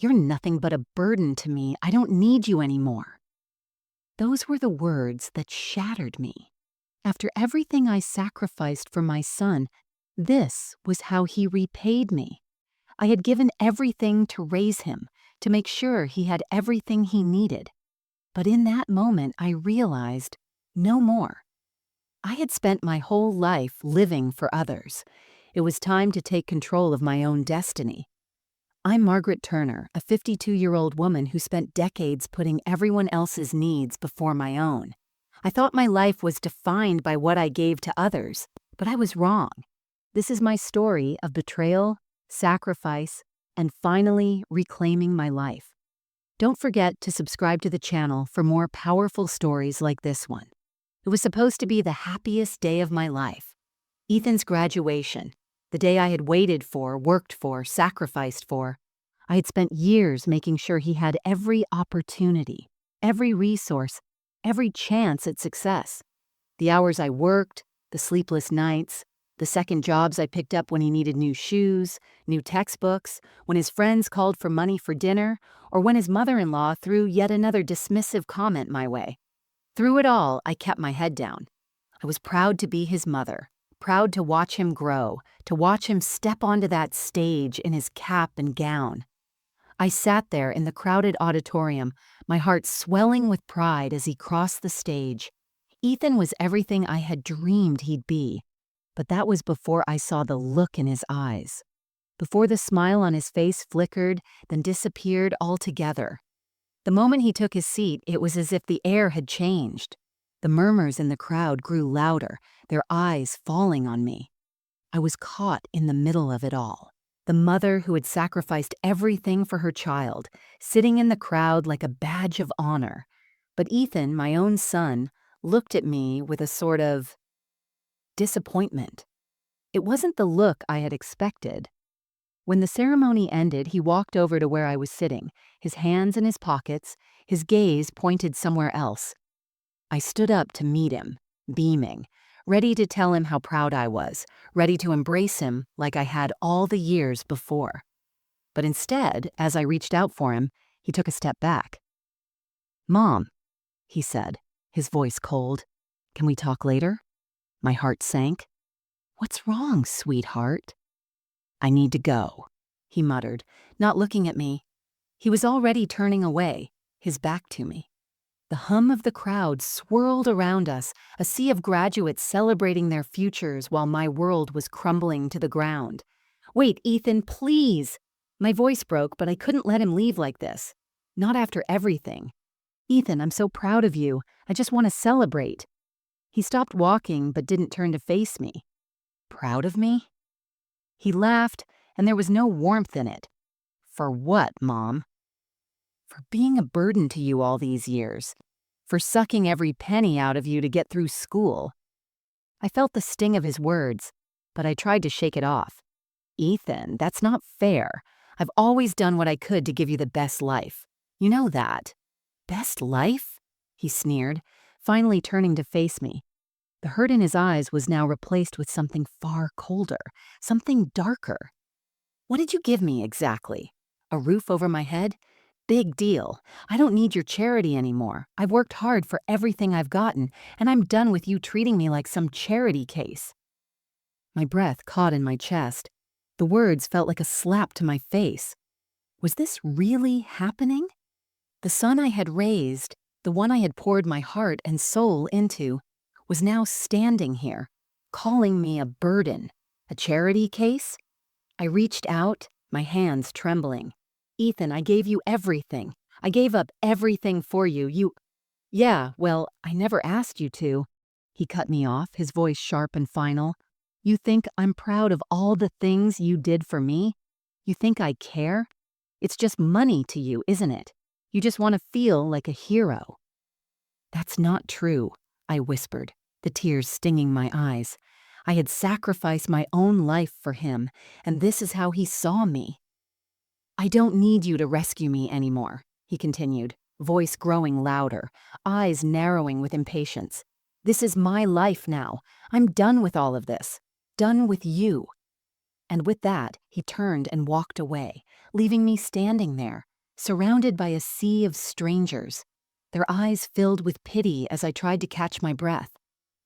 You're nothing but a burden to me. I don't need you anymore." Those were the words that shattered me. After everything I sacrificed for my son, this was how he repaid me. I had given everything to raise him, to make sure he had everything he needed. But in that moment, I realized no more. I had spent my whole life living for others. It was time to take control of my own destiny. I'm Margaret Turner, a 52-year-old woman who spent decades putting everyone else's needs before my own. I thought my life was defined by what I gave to others, but I was wrong. This is my story of betrayal, sacrifice, and finally reclaiming my life. Don't forget to subscribe to the channel for more powerful stories like this one. It was supposed to be the happiest day of my life. Ethan's graduation, the day I had waited for, worked for, sacrificed for. I had spent years making sure he had every opportunity, every resource, every chance at success. The hours I worked, the sleepless nights, the second jobs I picked up when he needed new shoes, new textbooks, when his friends called for money for dinner, or when his mother-in-law threw yet another dismissive comment my way. Through it all, I kept my head down. I was proud to be his mother, proud to watch him grow, to watch him step onto that stage in his cap and gown. I sat there in the crowded auditorium, my heart swelling with pride as he crossed the stage. Ethan was everything I had dreamed he'd be, but that was before I saw the look in his eyes, before the smile on his face flickered, then disappeared altogether. The moment he took his seat, it was as if the air had changed. The murmurs in the crowd grew louder, their eyes falling on me. I was caught in the middle of it all. The mother who had sacrificed everything for her child, sitting in the crowd like a badge of honor. But Ethan, my own son, looked at me with a sort of disappointment. It wasn't the look I had expected. When the ceremony ended, he walked over to where I was sitting, his hands in his pockets, his gaze pointed somewhere else. I stood up to meet him, beaming, ready to tell him how proud I was, ready to embrace him like I had all the years before. But instead, as I reached out for him, he took a step back. "Mom," he said, his voice cold. "Can we talk later?" My heart sank. "What's wrong, sweetheart?" "I need to go," he muttered, not looking at me. He was already turning away, his back to me. The hum of the crowd swirled around us, a sea of graduates celebrating their futures while my world was crumbling to the ground. "Wait, Ethan, please!" My voice broke, but I couldn't let him leave like this. Not after everything. "Ethan, I'm so proud of you. I just want to celebrate." He stopped walking but didn't turn to face me. "Proud of me?" He laughed, and there was no warmth in it. "For what, Mom?" "For being a burden to you all these years. For sucking every penny out of you to get through school." I felt the sting of his words, but I tried to shake it off. "Ethan, that's not fair. I've always done what I could to give you the best life. You know that." "Best life?" he sneered, finally turning to face me. The hurt in his eyes was now replaced with something far colder, something darker. "What did you give me exactly? A roof over my head? Big deal. I don't need your charity anymore. I've worked hard for everything I've gotten, and I'm done with you treating me like some charity case." My breath caught in my chest. The words felt like a slap to my face. Was this really happening? The son I had raised, the one I had poured my heart and soul into, was now standing here, calling me a burden, a charity case. I reached out, my hands trembling. "Ethan, I gave you everything. I gave up everything for you. Yeah, well, I never asked you to." He cut me off, his voice sharp and final. "You think I'm proud of all the things you did for me? You think I care? It's just money to you, isn't it? You just want to feel like a hero." "That's not true," I whispered, the tears stinging my eyes. I had sacrificed my own life for him, and this is how he saw me. "I don't need you to rescue me anymore," he continued, voice growing louder, eyes narrowing with impatience. "This is my life now. I'm done with all of this. Done with you." And with that, he turned and walked away, leaving me standing there, surrounded by a sea of strangers, their eyes filled with pity as I tried to catch my breath.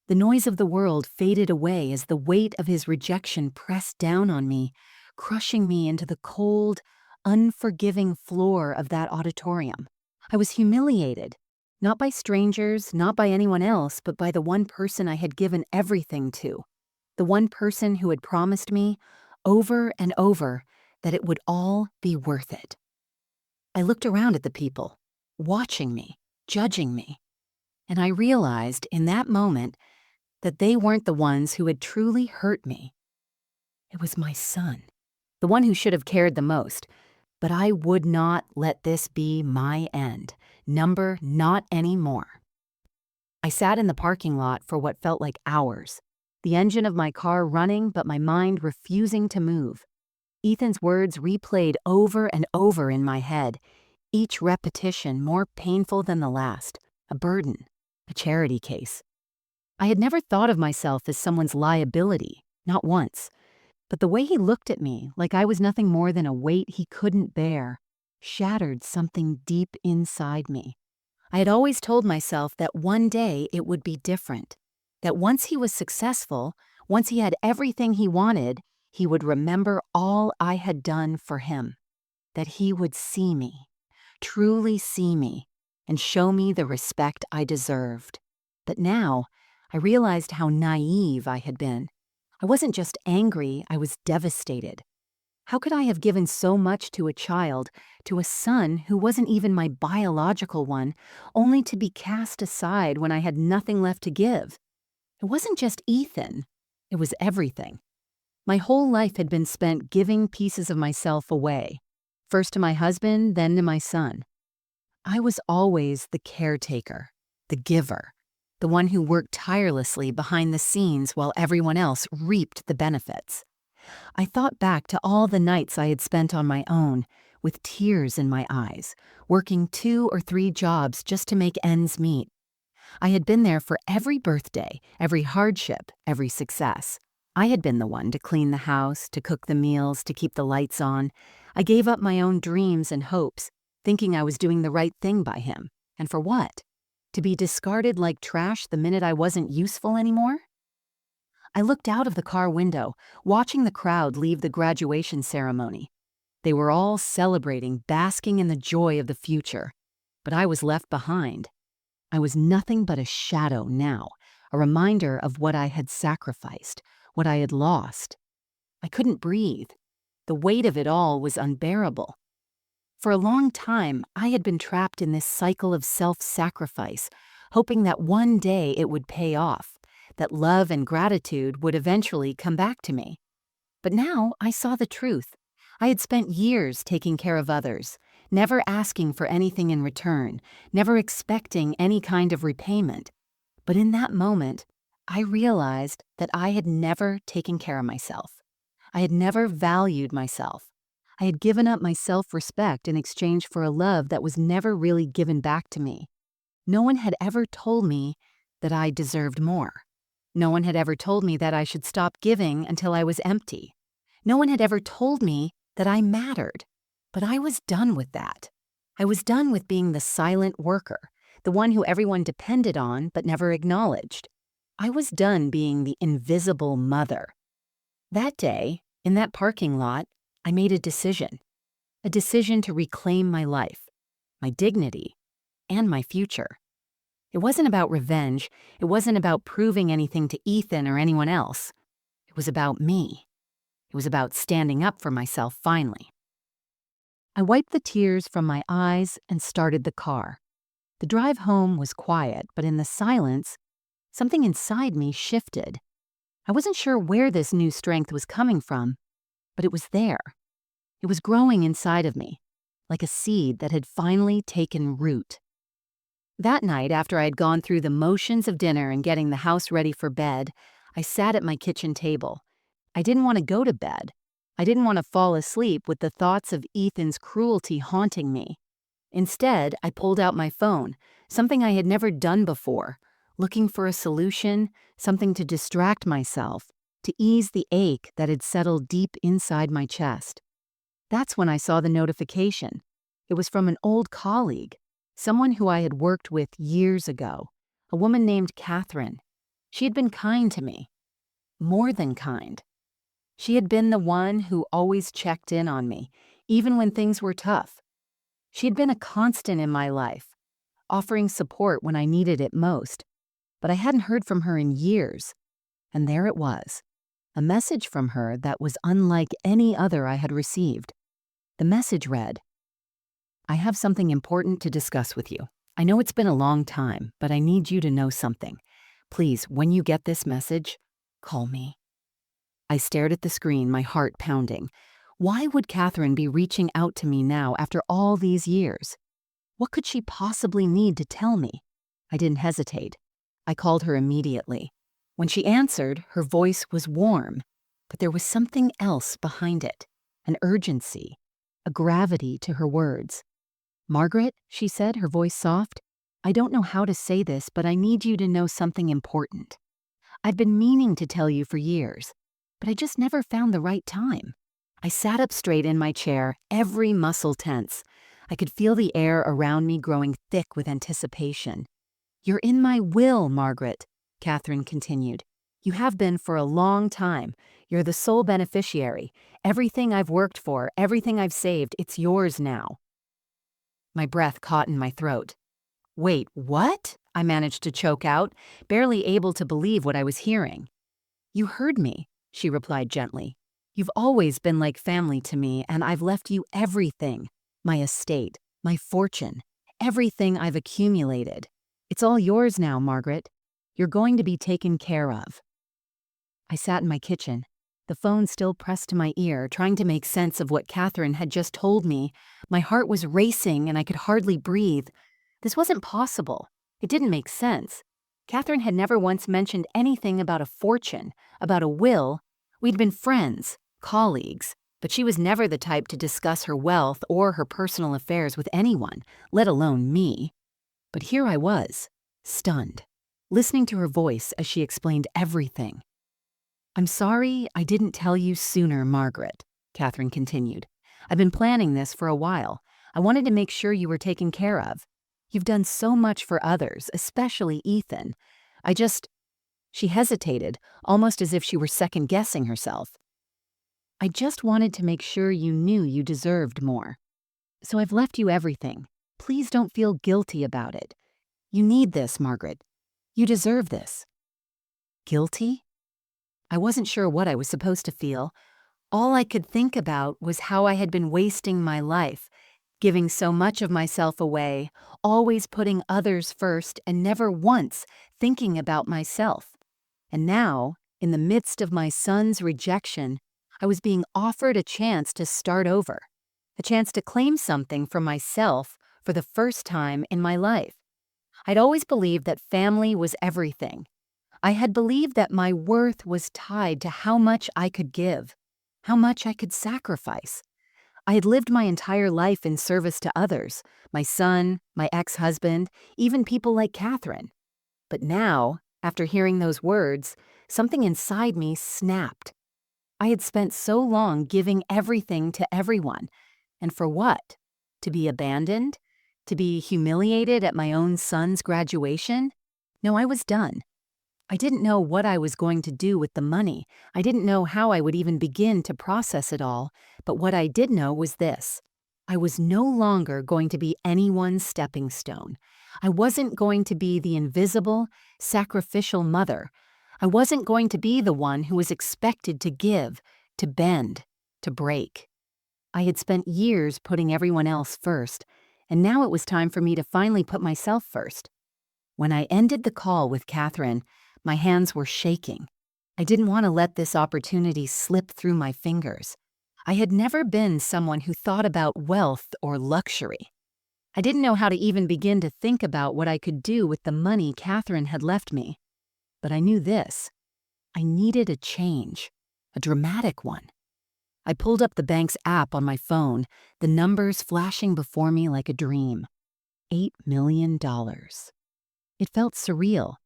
The noise of the world faded away as the weight of his rejection pressed down on me, crushing me into the cold, unforgiving floor of that auditorium. I was humiliated, not by strangers, not by anyone else, but by the one person I had given everything to, the one person who had promised me, over and over, that it would all be worth it. I looked around at the people, watching me, judging me, and I realized in that moment that they weren't the ones who had truly hurt me. It was my son, the one who should have cared the most. But I would not let this be my end. Number not anymore. I sat in the parking lot for what felt like hours, the engine of my car running but my mind refusing to move. Ethan's words replayed over and over in my head, each repetition more painful than the last, a burden, a charity case. I had never thought of myself as someone's liability, not once. But the way he looked at me, like I was nothing more than a weight he couldn't bear, shattered something deep inside me. I had always told myself that one day it would be different, that once he was successful, once he had everything he wanted, he would remember all I had done for him, that he would see me, truly see me, and show me the respect I deserved. But now, I realized how naive I had been. I wasn't just angry, I was devastated. How could I have given so much to a child, to a son who wasn't even my biological one, only to be cast aside when I had nothing left to give? It wasn't just Ethan, it was everything. My whole life had been spent giving pieces of myself away, first to my husband, then to my son. I was always the caretaker, the giver, the one who worked tirelessly behind the scenes while everyone else reaped the benefits. I thought back to all the nights I had spent on my own, with tears in my eyes, working 2 or 3 jobs just to make ends meet. I had been there for every birthday, every hardship, every success. I had been the one to clean the house, to cook the meals, to keep the lights on. I gave up my own dreams and hopes, thinking I was doing the right thing by him. And for what? To be discarded like trash the minute I wasn't useful anymore? I looked out of the car window, watching the crowd leave the graduation ceremony. They were all celebrating, basking in the joy of the future. But I was left behind. I was nothing but a shadow now, a reminder of what I had sacrificed, what I had lost. I couldn't breathe. The weight of it all was unbearable. For a long time, I had been trapped in this cycle of self-sacrifice, hoping that one day it would pay off, that love and gratitude would eventually come back to me. But now I saw the truth. I had spent years taking care of others, never asking for anything in return, never expecting any kind of repayment. But in that moment, I realized that I had never taken care of myself. I had never valued myself. I had given up my self-respect in exchange for a love that was never really given back to me. No one had ever told me that I deserved more. No one had ever told me that I should stop giving until I was empty. No one had ever told me that I mattered. But I was done with that. I was done with being the silent worker, the one who everyone depended on but never acknowledged. I was done being the invisible mother. That day, in that parking lot, I made a decision to reclaim my life, my dignity, and my future. It wasn't about revenge. It wasn't about proving anything to Ethan or anyone else. It was about me. It was about standing up for myself finally. I wiped the tears from my eyes and started the car. The drive home was quiet, but in the silence, something inside me shifted. I wasn't sure where this new strength was coming from, but it was there. It was growing inside of me, like a seed that had finally taken root. That night, after I had gone through the motions of dinner and getting the house ready for bed, I sat at my kitchen table. I didn't want to go to bed. I didn't want to fall asleep with the thoughts of Ethan's cruelty haunting me. Instead, I pulled out my phone, something I had never done before, looking for a solution, something to distract myself, to ease the ache that had settled deep inside my chest. That's when I saw the notification. It was from an old colleague, someone who I had worked with years ago, a woman named Catherine. She had been kind to me, more than kind. She had been the one who always checked in on me, even when things were tough. She had been a constant in my life, offering support when I needed it most, but I hadn't heard from her in years. And there it was, a message from her that was unlike any other I had received. The message read, "I have something important to discuss with you. I know it's been a long time, but I need you to know something. Please, when you get this message, call me." I stared at the screen, my heart pounding. Why would Catherine be reaching out to me now after all these years? What could she possibly need to tell me? I didn't hesitate. I called her immediately. When she answered, her voice was warm, but there was something else behind it, an urgency, a gravity to her words. "Margaret," she said, her voice soft, "I don't know how to say this, but I need you to know something important. I've been meaning to tell you for years, but I just never found the right time." I sat up straight in my chair, every muscle tense. I could feel the air around me growing thick with anticipation. "You're in my will, Margaret," Catherine continued. "You have been for a long time. You're the sole beneficiary. Everything I've worked for, everything I've saved, it's yours now." My breath caught in my throat. "Wait, what?" I managed to choke out, barely able to believe what I was hearing. "You heard me," she replied gently. "You've always been like family to me, and I've left you everything. My estate, my fortune, everything I've accumulated. It's all yours now, Margaret. You're going to be taken care of." I sat in my kitchen, the phone still pressed to my ear, trying to make sense of what Catherine had just told me. My heart was racing and I could hardly breathe. This wasn't possible. It didn't make sense. Catherine had never once mentioned anything about a fortune, about a will. We'd been friends, colleagues, but she was never the type to discuss her wealth or her personal affairs with anyone, let alone me. But here I was, stunned, listening to her voice as she explained everything. "I'm sorry I didn't tell you sooner, Margaret," Catherine continued. "I've been planning this for a while. I wanted to make sure you were taken care of. You've done so much for others, especially Ethan. I just—" She hesitated, almost as if she were second-guessing herself. "I just wanted to make sure you knew you deserved more. So I've left you everything. Please don't feel guilty about it. You need this, Margaret. You deserve this." Guilty? I wasn't sure what I was supposed to feel. All I could think about was how I had been wasting my life, giving so much of myself away, always putting others first and never once thinking about myself. And now, in the midst of my son's rejection, I was being offered a chance to start over, a chance to claim something for myself for the first time in my life. I'd always believed that family was everything. I had believed that my worth was tied to how much I could give, how much I could sacrifice. I had lived my entire life in service to others, my son, my ex-husband, even people like Catherine. But now, after hearing those words, something inside me snapped. I had spent so long giving everything to everyone. And for what? To be abandoned? To be humiliated at my own son's graduation? No, I was done. I didn't know what I was going to do with the money. I didn't know how I would even begin to process it all. But what I did know was this. I was no longer going to be anyone's stepping stone. I wasn't going to be the invisible, sacrificial mother. I wasn't going to be the one who was expected to give, to bend, to break. I had spent years putting everyone else first, and now it was time for me to finally put myself first. When I ended the call with Catherine, my hands were shaking. I didn't want to let this opportunity slip through my fingers. I had never been someone who thought about wealth or luxury. I didn't know how to even begin to think about what I could do with the money Catherine had left me. But I knew this. I needed a change, a dramatic one. I pulled up the bank's app on my phone, the numbers flashing before me like a dream. $8 million. It felt surreal.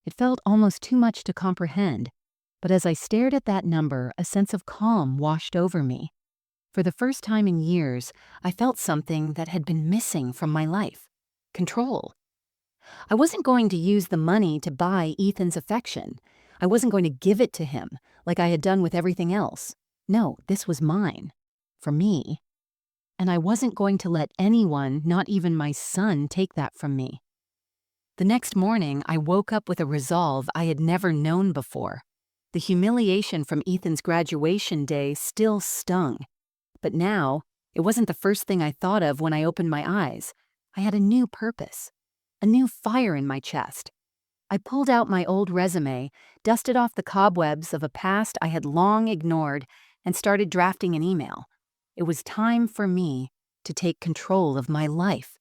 It felt almost too much to comprehend. But as I stared at that number, a sense of calm washed over me. For the first time in years, I felt something that had been missing from my life: control. I wasn't going to use the money to buy Ethan's affection. I wasn't going to give it to him like I had done with everything else. No, this was mine. For me. And I wasn't going to let anyone, not even my son, take that from me. The next morning, I woke up with a resolve I had never known before. The humiliation from Ethan's graduation day still stung. But now, it wasn't the first thing I thought of when I opened my eyes. I had a new purpose, a new fire in my chest. I pulled out my old resume, dusted off the cobwebs of a past I had long ignored, and started drafting an email. It was time for me to take control of my life.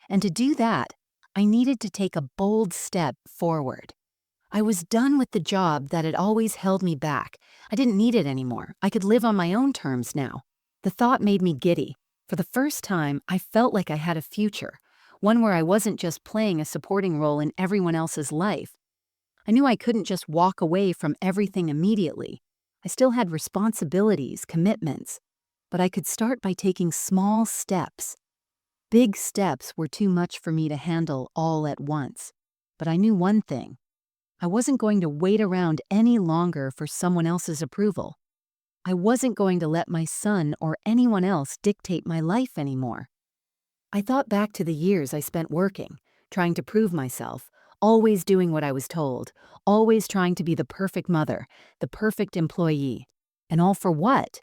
And to do that, I needed to take a bold step forward. I was done with the job that had always held me back. I didn't need it anymore. I could live on my own terms now. The thought made me giddy. For the first time, I felt like I had a future, one where I wasn't just playing a supporting role in everyone else's life. I knew I couldn't just walk away from everything immediately. I still had responsibilities, commitments, but I could start by taking small steps. Big steps were too much for me to handle all at once. But I knew one thing. I wasn't going to wait around any longer for someone else's approval. I wasn't going to let my son or anyone else dictate my life anymore. I thought back to the years I spent working, trying to prove myself, always doing what I was told, always trying to be the perfect mother, the perfect employee. And all for what?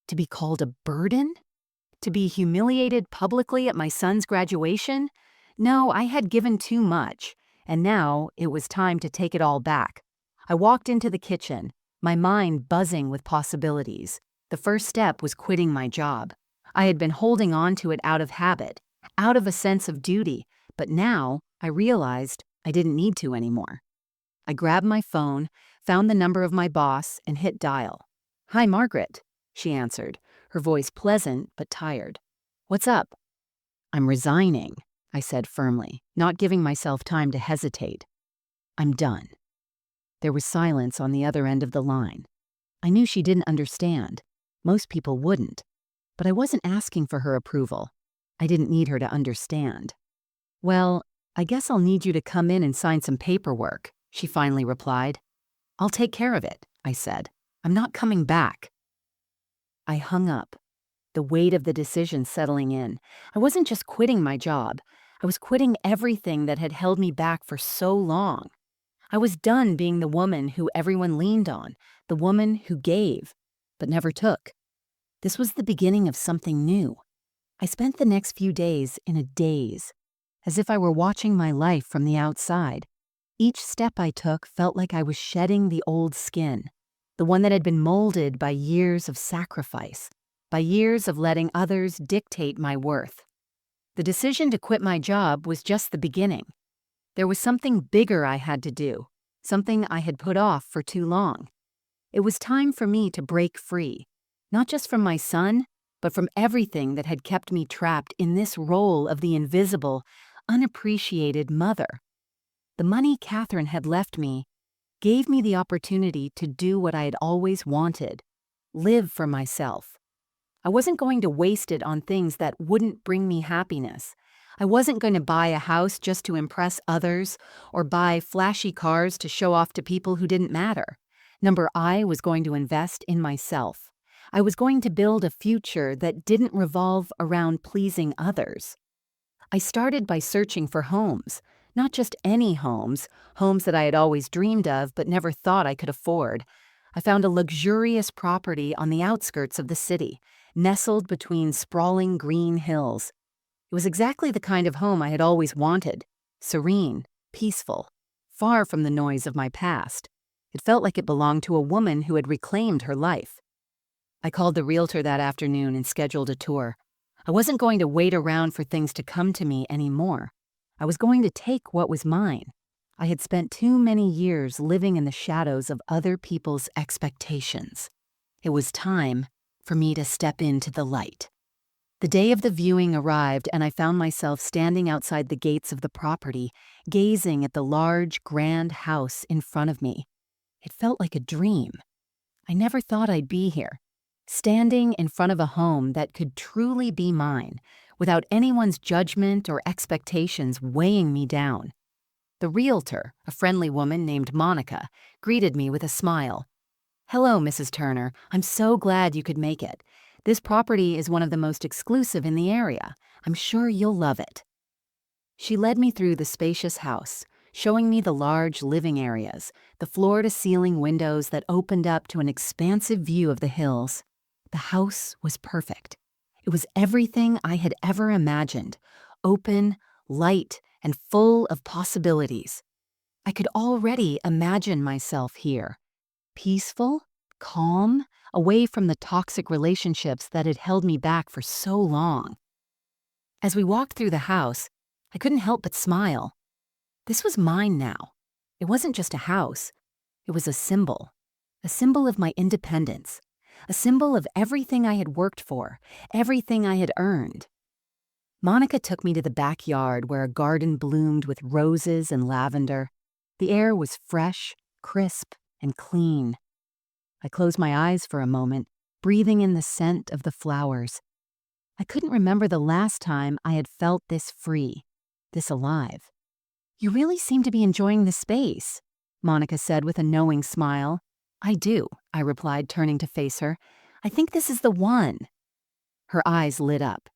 To be called a burden? To be humiliated publicly at my son's graduation? No, I had given too much, and now it was time to take it all back. I walked into the kitchen, my mind buzzing with possibilities. The first step was quitting my job. I had been holding on to it out of habit, out of a sense of duty, but now I realized I didn't need to anymore. I grabbed my phone, found the number of my boss, and hit dial. "Hi, Margaret," she answered, her voice pleasant but tired. "What's up?" "I'm resigning," I said firmly, not giving myself time to hesitate. "I'm done." There was silence on the other end of the line. I knew she didn't understand. Most people wouldn't. But I wasn't asking for her approval. I didn't need her to understand. "Well, I guess I'll need you to come in and sign some paperwork," she finally replied. "I'll take care of it," I said. "I'm not coming back." I hung up, the weight of the decision settling in. I wasn't just quitting my job. I was quitting everything that had held me back for so long. I was done being the woman who everyone leaned on, the woman who gave, but never took. This was the beginning of something new. I spent the next few days in a daze, as if I were watching my life from the outside. Each step I took felt like I was shedding the old skin, the one that had been molded by years of sacrifice, by years of letting others dictate my worth. The decision to quit my job was just the beginning. There was something bigger I had to do, something I had put off for too long. It was time for me to break free, not just from my son, but from everything that had kept me trapped in this role of the invisible, unappreciated mother. The money Catherine had left me gave me the opportunity to do what I had always wanted: live for myself. I wasn't going to waste it on things that wouldn't bring me happiness. I wasn't going to buy a house just to impress others or buy flashy cars to show off to people who didn't matter. I was going to invest in myself. I was going to build a future that didn't revolve around pleasing others. I started by searching for homes, not just any homes, homes that I had always dreamed of but never thought I could afford. I found a luxurious property on the outskirts of the city, nestled between sprawling green hills. It was exactly the kind of home I had always wanted: serene, peaceful, far from the noise of my past. It felt like it belonged to a woman who had reclaimed her life. I called the realtor that afternoon and scheduled a tour. I wasn't going to wait around for things to come to me anymore. I was going to take what was mine. I had spent too many years living in the shadows of other people's expectations. It was time for me to step into the light. The day of the viewing arrived, and I found myself standing outside the gates of the property, gazing at the large, grand house in front of me. It felt like a dream. I never thought I'd be here, standing in front of a home that could truly be mine, without anyone's judgment or expectations weighing me down. The realtor, a friendly woman named Monica, greeted me with a smile. "Hello, Mrs. Turner. I'm so glad you could make it. This property is one of the most exclusive in the area. I'm sure you'll love it." She led me through the spacious house, showing me the large living areas, the floor-to-ceiling windows that opened up to an expansive view of the hills. The house was perfect. It was everything I had ever imagined: open, light, and full of possibilities. I could already imagine myself here, peaceful, calm, away from the toxic relationships that had held me back for so long. As we walked through the house, I couldn't help but smile. This was mine now. It wasn't just a house. It was a symbol of my independence, a symbol of everything I had worked for, everything I had earned. Monica took me to the backyard where a garden bloomed with roses and lavender. The air was fresh, crisp, and clean. I closed my eyes for a moment, breathing in the scent of the flowers. I couldn't remember the last time I had felt this free, this alive. "You really seem to be enjoying the space," Monica said with a knowing smile. "I do," I replied, turning to face her. "I think this is the one." Her eyes lit up.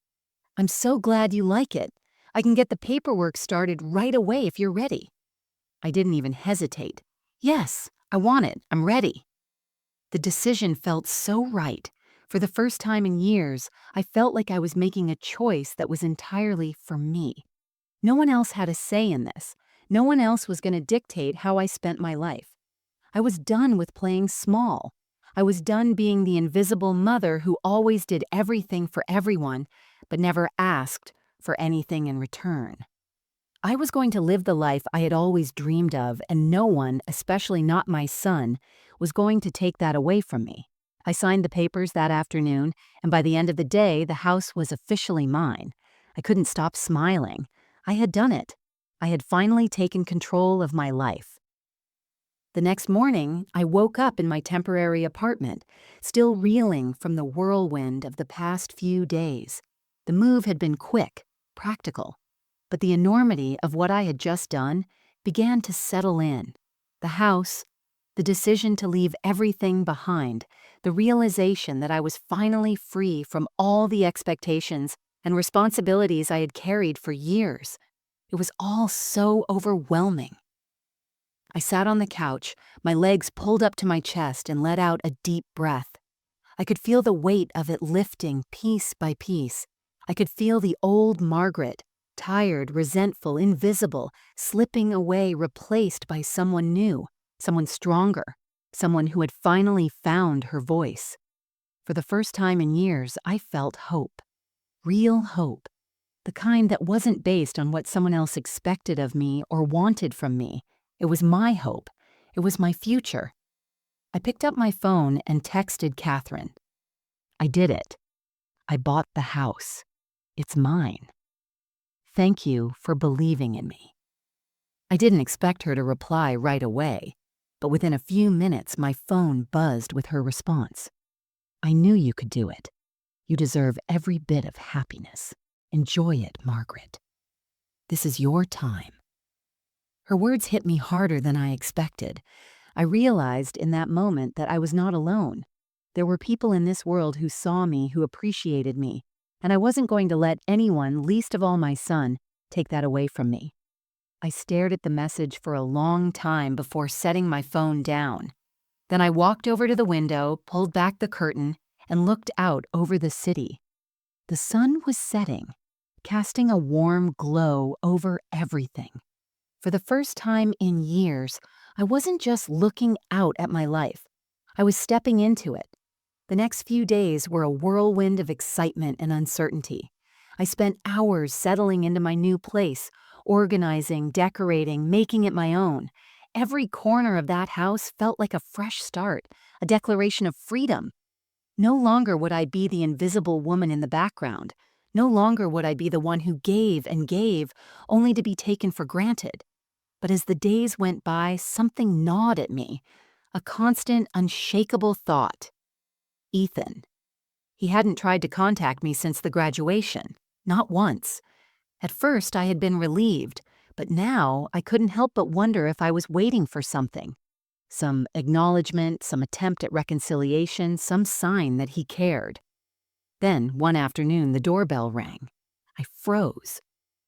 "I'm so glad you like it. I can get the paperwork started right away if you're ready." I didn't even hesitate. "Yes, I want it. I'm ready." The decision felt so right. For the first time in years, I felt like I was making a choice that was entirely for me. No one else had a say in this. No one else was going to dictate how I spent my life. I was done with playing small. I was done being the invisible mother who always did everything for everyone, but never asked for anything in return. I was going to live the life I had always dreamed of, and no one, especially not my son, was going to take that away from me. I signed the papers that afternoon, and by the end of the day, the house was officially mine. I couldn't stop smiling. I had done it. I had finally taken control of my life. The next morning, I woke up in my temporary apartment, still reeling from the whirlwind of the past few days. The move had been quick, practical, but the enormity of what I had just done began to settle in. The house, the decision to leave everything behind, the realization that I was finally free from all the expectations and responsibilities I had carried for years. It was all so overwhelming. I sat on the couch, my legs pulled up to my chest, and let out a deep breath. I could feel the weight of it lifting piece by piece. I could feel the old Margaret, tired, resentful, invisible, slipping away, replaced by someone new, someone stronger, someone who had finally found her voice. For the first time in years, I felt hope. Real hope. The kind that wasn't based on what someone else expected of me or wanted from me. It was my hope. It was my future. I picked up my phone and texted Catherine. I did it. I bought the house. It's mine. Thank you for believing in me. I didn't expect her to reply right away, but within a few minutes my phone buzzed with her response. "I knew you could do it. You deserve every bit of happiness. Enjoy it, Margaret. This is your time." Her words hit me harder than I expected. I realized in that moment that I was not alone. There were people in this world who saw me, who appreciated me, and I wasn't going to let anyone, least of all my son, take that away from me. I stared at the message for a long time before setting my phone down. Then I walked over to the window, pulled back the curtain, and looked out over the city. The sun was setting, casting a warm glow over everything. For the first time in years, I wasn't just looking out at my life. I was stepping into it. The next few days were a whirlwind of excitement and uncertainty. I spent hours settling into my new place, organizing, decorating, making it my own. Every corner of that house felt like a fresh start, a declaration of freedom. No longer would I be the invisible woman in the background. No longer would I be the one who gave and gave, only to be taken for granted. But as the days went by, something gnawed at me, a constant, unshakable thought. Ethan. He hadn't tried to contact me since the graduation. Not once. At first, I had been relieved, but now I couldn't help but wonder if I was waiting for something. Some acknowledgement, some attempt at reconciliation, some sign that he cared. Then, one afternoon, the doorbell rang. I froze.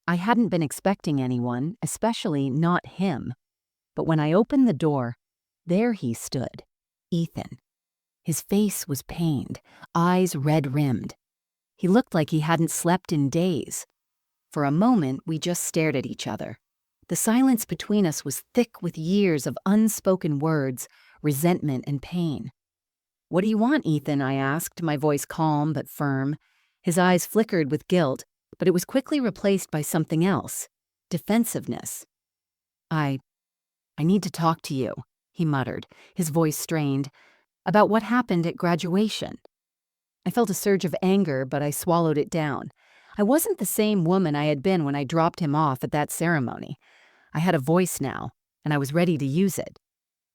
I hadn't been expecting anyone, especially not him. But when I opened the door, there he stood, Ethan. His face was pained, eyes red-rimmed. He looked like he hadn't slept in days. For a moment, we just stared at each other. The silence between us was thick with years of unspoken words, resentment, and pain. "What do you want, Ethan?" I asked, my voice calm but firm. His eyes flickered with guilt, but it was quickly replaced by something else, defensiveness. I need to talk to you," he muttered, his voice strained, "about what happened at graduation." I felt a surge of anger, but I swallowed it down. I wasn't the same woman I had been when I dropped him off at that ceremony. I had a voice now, and I was ready to use it.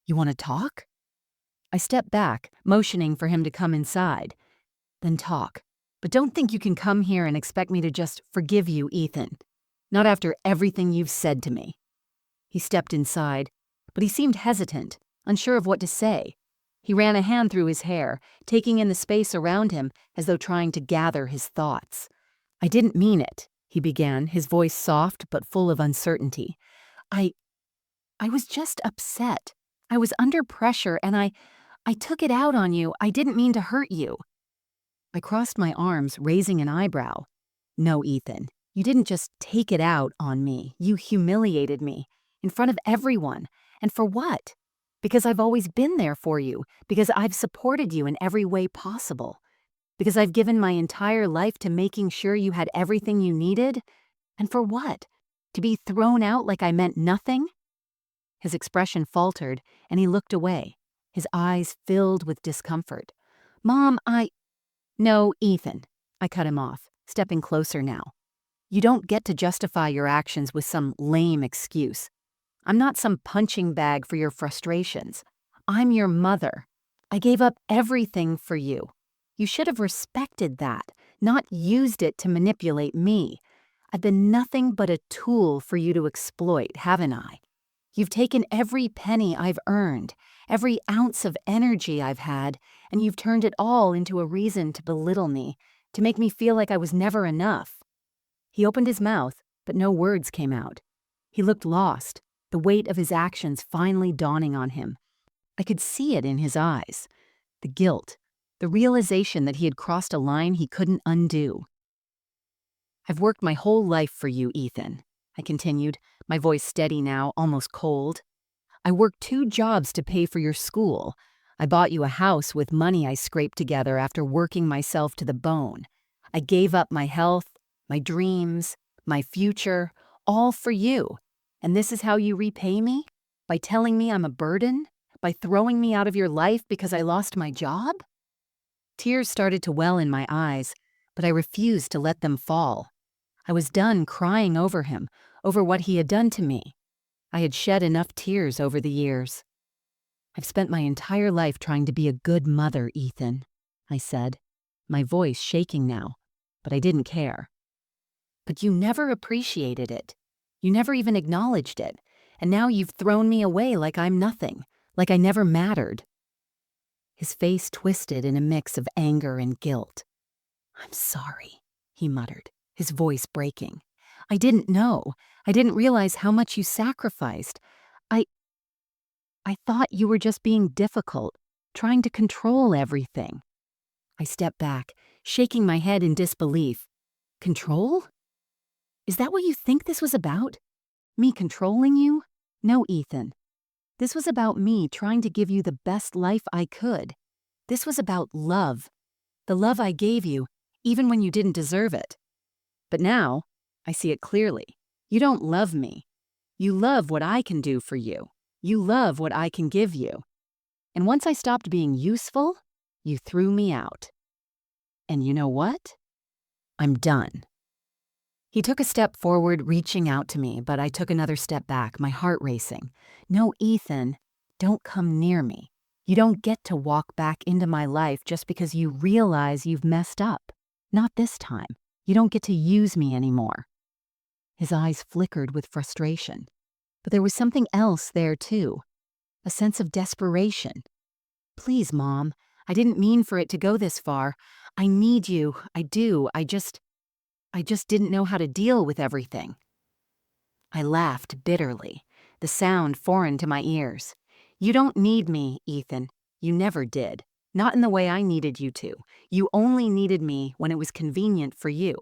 "You want to talk?" I stepped back, motioning for him to come inside. "Then talk. But don't think you can come here and expect me to just forgive you, Ethan. Not after everything you've said to me." He stepped inside, but he seemed hesitant, unsure of what to say. He ran a hand through his hair, taking in the space around him as though trying to gather his thoughts. "I didn't mean it," he began, his voice soft but full of uncertainty. I was just upset. I was under pressure, and I took it out on you. I didn't mean to hurt you." I crossed my arms, raising an eyebrow. "No, Ethan, you didn't just take it out on me. You humiliated me, in front of everyone. And for what? Because I've always been there for you, because I've supported you in every way possible, because I've given my entire life to making sure you had everything you needed. And for what? To be thrown out like I meant nothing?" His expression faltered, and he looked away, his eyes filled with discomfort. "Mom, No, Ethan," I cut him off, stepping closer now. "You don't get to justify your actions with some lame excuse. I'm not some punching bag for your frustrations. I'm your mother. I gave up everything for you. You should have respected that, not used it to manipulate me. I've been nothing but a tool for you to exploit, haven't I? You've taken every penny I've earned, every ounce of energy I've had, and you've turned it all into a reason to belittle me, to make me feel like I was never enough." He opened his mouth, but no words came out. He looked lost, the weight of his actions finally dawning on him. I could see it in his eyes. The guilt, the realization that he had crossed a line he couldn't undo. "I've worked my whole life for you, Ethan," I continued, my voice steady now, almost cold. "I worked 2 jobs to pay for your school. I bought you a house with money I scraped together after working myself to the bone. I gave up my health, my dreams, my future, all for you. And this is how you repay me? By telling me I'm a burden? By throwing me out of your life because I lost my job?" Tears started to well in my eyes, but I refused to let them fall. I was done crying over him, over what he had done to me. I had shed enough tears over the years. "I've spent my entire life trying to be a good mother, Ethan," I said, my voice shaking now, but I didn't care. "But you never appreciated it. You never even acknowledged it, and now you've thrown me away like I'm nothing, like I never mattered." His face twisted in a mix of anger and guilt. "I'm sorry," he muttered, his voice breaking. "I didn't know. I didn't realize how much you sacrificed. I thought you were just being difficult, trying to control everything." I stepped back, shaking my head in disbelief. "Control? Is that what you think this was about? Me controlling you? No, Ethan. This was about me trying to give you the best life I could. This was about love. The love I gave you, even when you didn't deserve it. But now, I see it clearly. You don't love me. You love what I can do for you. You love what I can give you. And once I stopped being useful, you threw me out. And you know what? I'm done." He took a step forward, reaching out to me, but I took another step back, my heart racing. "No, Ethan, don't come near me. You don't get to walk back into my life just because you realize you've messed up. Not this time. You don't get to use me anymore." His eyes flickered with frustration. But there was something else there, too. A sense of desperation. "Please, Mom. I didn't mean for it to go this far. I need you. I do. I just didn't know how to deal with everything." I laughed bitterly, the sound foreign to my ears. "You don't need me, Ethan. You never did. Not in the way I needed you to. You only needed me when it was convenient for you.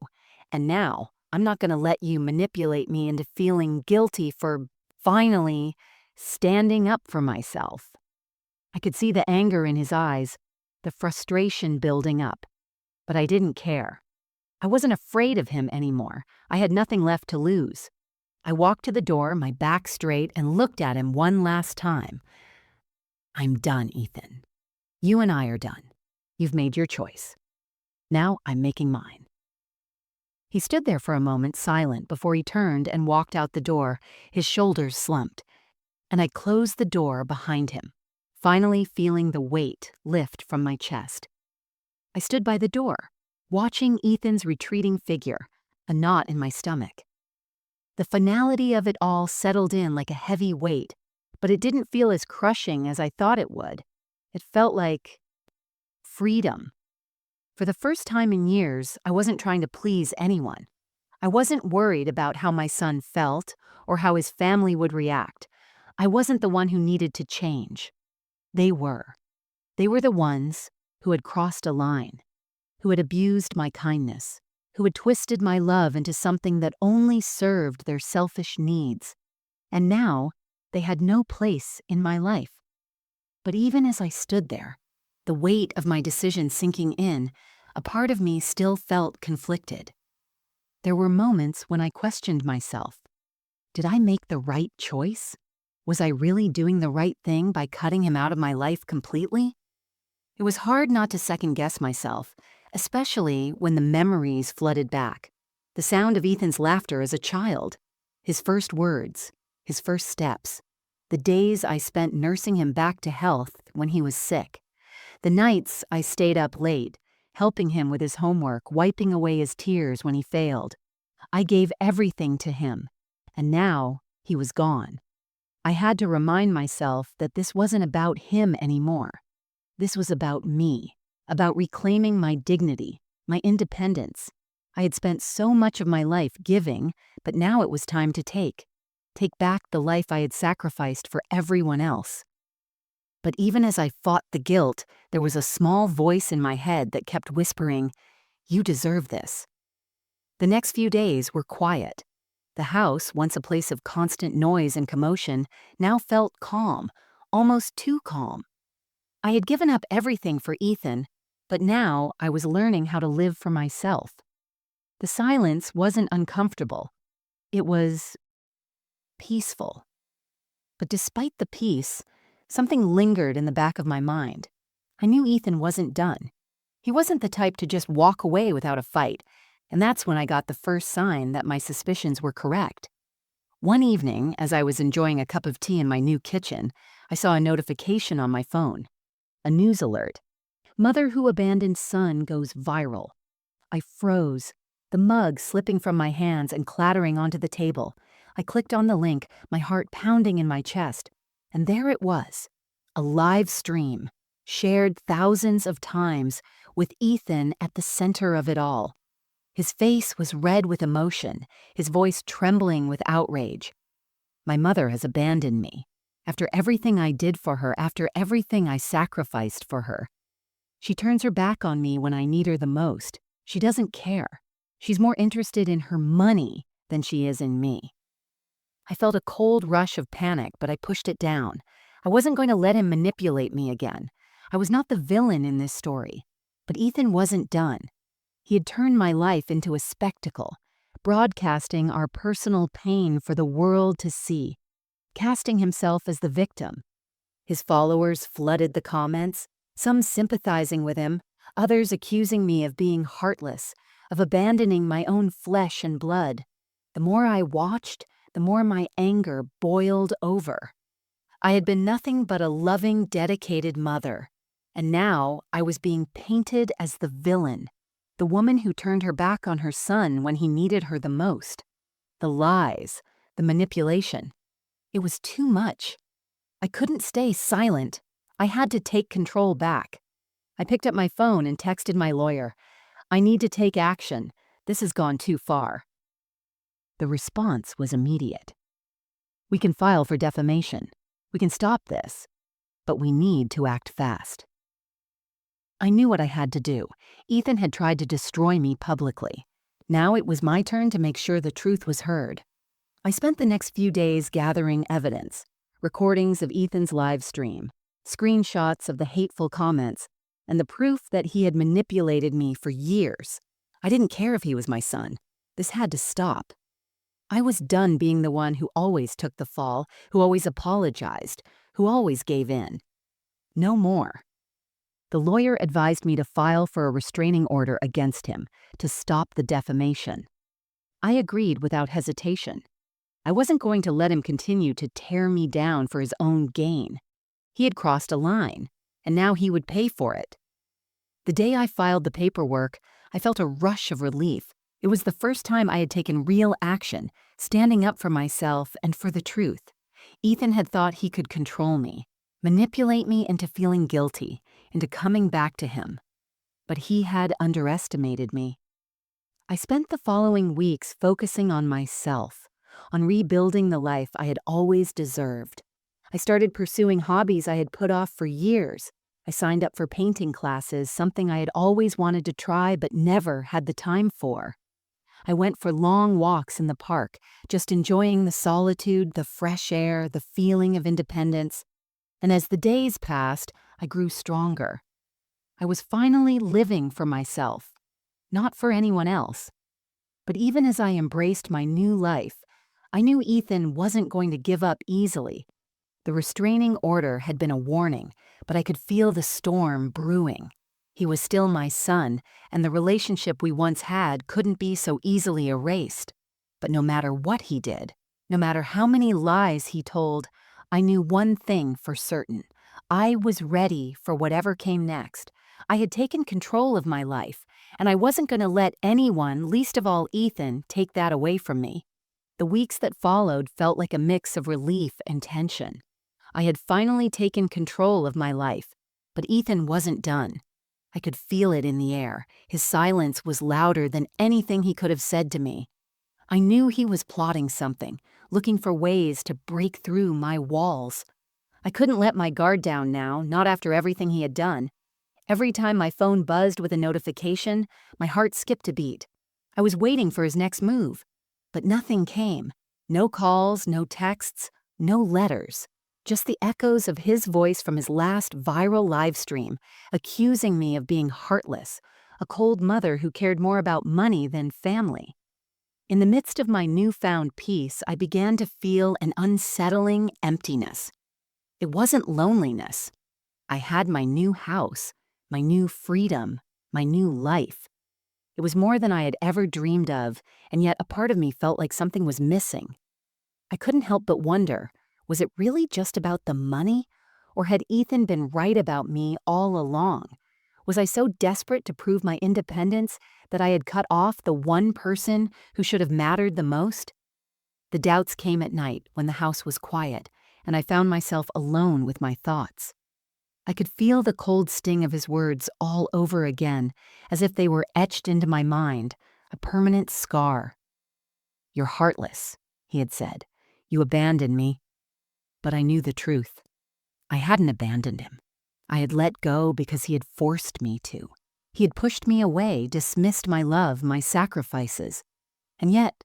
And now, I'm not going to let you manipulate me into feeling guilty for, finally, standing up for myself." I could see the anger in his eyes, the frustration building up. But I didn't care. I wasn't afraid of him anymore. I had nothing left to lose. I walked to the door, my back straight, and looked at him one last time. "I'm done, Ethan. You and I are done. You've made your choice. Now I'm making mine." He stood there for a moment silent before he turned and walked out the door, his shoulders slumped. And I closed the door behind him, finally feeling the weight lift from my chest. I stood by the door, watching Ethan's retreating figure, a knot in my stomach. The finality of it all settled in like a heavy weight, but it didn't feel as crushing as I thought it would. It felt like freedom. For the first time in years, I wasn't trying to please anyone. I wasn't worried about how my son felt or how his family would react. I wasn't the one who needed to change. They were. They were the ones who had crossed a line, who had abused my kindness, who had twisted my love into something that only served their selfish needs. And now, they had no place in my life. But even as I stood there, the weight of my decision sinking in, a part of me still felt conflicted. There were moments when I questioned myself. Did I make the right choice? Was I really doing the right thing by cutting him out of my life completely? It was hard not to second-guess myself, especially when the memories flooded back. The sound of Ethan's laughter as a child, his first words, his first steps, the days I spent nursing him back to health when he was sick, the nights I stayed up late, helping him with his homework, wiping away his tears when he failed. I gave everything to him, and now he was gone. I had to remind myself that this wasn't about him anymore. This was about me, about reclaiming my dignity, my independence. I had spent so much of my life giving, but now it was time to take back the life I had sacrificed for everyone else. But even as I fought the guilt, there was a small voice in my head that kept whispering, "You deserve this." The next few days were quiet. The house, once a place of constant noise and commotion, now felt calm, almost too calm. I had given up everything for Ethan, but now I was learning how to live for myself. The silence wasn't uncomfortable. It was peaceful. But despite the peace, something lingered in the back of my mind. I knew Ethan wasn't done. He wasn't the type to just walk away without a fight, and that's when I got the first sign that my suspicions were correct. One evening, as I was enjoying a cup of tea in my new kitchen, I saw a notification on my phone. A news alert. "Mother who abandoned son goes viral." I froze, the mug slipping from my hands and clattering onto the table. I clicked on the link, my heart pounding in my chest. And there it was, a live stream, shared thousands of times, with Ethan at the center of it all. His face was red with emotion, his voice trembling with outrage. My mother has abandoned me. After everything I did for her, after everything I sacrificed for her. She turns her back on me when I need her the most. She doesn't care. She's more interested in her money than she is in me. I felt a cold rush of panic, but I pushed it down. I wasn't going to let him manipulate me again. I was not the villain in this story. But Ethan wasn't done. He had turned my life into a spectacle, broadcasting our personal pain for the world to see, casting himself as the victim. His followers flooded the comments, some sympathizing with him, others accusing me of being heartless, of abandoning my own flesh and blood. The more I watched, the more my anger boiled over. I had been nothing but a loving, dedicated mother. And now I was being painted as the villain, the woman who turned her back on her son when he needed her the most. The lies, the manipulation. It was too much. I couldn't stay silent. I had to take control back. I picked up my phone and texted my lawyer. I need to take action. This has gone too far. The response was immediate. We can file for defamation. We can stop this. But we need to act fast. I knew what I had to do. Ethan had tried to destroy me publicly. Now it was my turn to make sure the truth was heard. I spent the next few days gathering evidence, recordings of Ethan's live stream, screenshots of the hateful comments, and the proof that he had manipulated me for years. I didn't care if he was my son. This had to stop. I was done being the one who always took the fall, who always apologized, who always gave in. No more. The lawyer advised me to file for a restraining order against him to stop the defamation. I agreed without hesitation. I wasn't going to let him continue to tear me down for his own gain. He had crossed a line, and now he would pay for it. The day I filed the paperwork, I felt a rush of relief. It was the first time I had taken real action, standing up for myself and for the truth. Ethan had thought he could control me, manipulate me into feeling guilty, into coming back to him. But he had underestimated me. I spent the following weeks focusing on myself, on rebuilding the life I had always deserved. I started pursuing hobbies I had put off for years. I signed up for painting classes, something I had always wanted to try but never had the time for. I went for long walks in the park, just enjoying the solitude, the fresh air, the feeling of independence. And as the days passed, I grew stronger. I was finally living for myself, not for anyone else. But even as I embraced my new life, I knew Ethan wasn't going to give up easily. The restraining order had been a warning, but I could feel the storm brewing. He was still my son, and the relationship we once had couldn't be so easily erased. But no matter what he did, no matter how many lies he told, I knew one thing for certain. I was ready for whatever came next. I had taken control of my life, and I wasn't going to let anyone, least of all Ethan, take that away from me. The weeks that followed felt like a mix of relief and tension. I had finally taken control of my life, but Ethan wasn't done. I could feel it in the air. His silence was louder than anything he could have said to me. I knew he was plotting something, looking for ways to break through my walls. I couldn't let my guard down now, not after everything he had done. Every time my phone buzzed with a notification, my heart skipped a beat. I was waiting for his next move, but nothing came. No calls, no texts, no letters. Just the echoes of his voice from his last viral live stream, accusing me of being heartless, a cold mother who cared more about money than family. In the midst of my newfound peace, I began to feel an unsettling emptiness. It wasn't loneliness. I had my new house, my new freedom, my new life. It was more than I had ever dreamed of, and yet a part of me felt like something was missing. I couldn't help but wonder, was it really just about the money? Or had Ethan been right about me all along? Was I so desperate to prove my independence that I had cut off the one person who should have mattered the most? The doubts came at night when the house was quiet, and I found myself alone with my thoughts. I could feel the cold sting of his words all over again, as if they were etched into my mind, a permanent scar. "You're heartless," he had said. "You abandoned me." But I knew the truth. I hadn't abandoned him. I had let go because he had forced me to. He had pushed me away, dismissed my love, my sacrifices. And yet,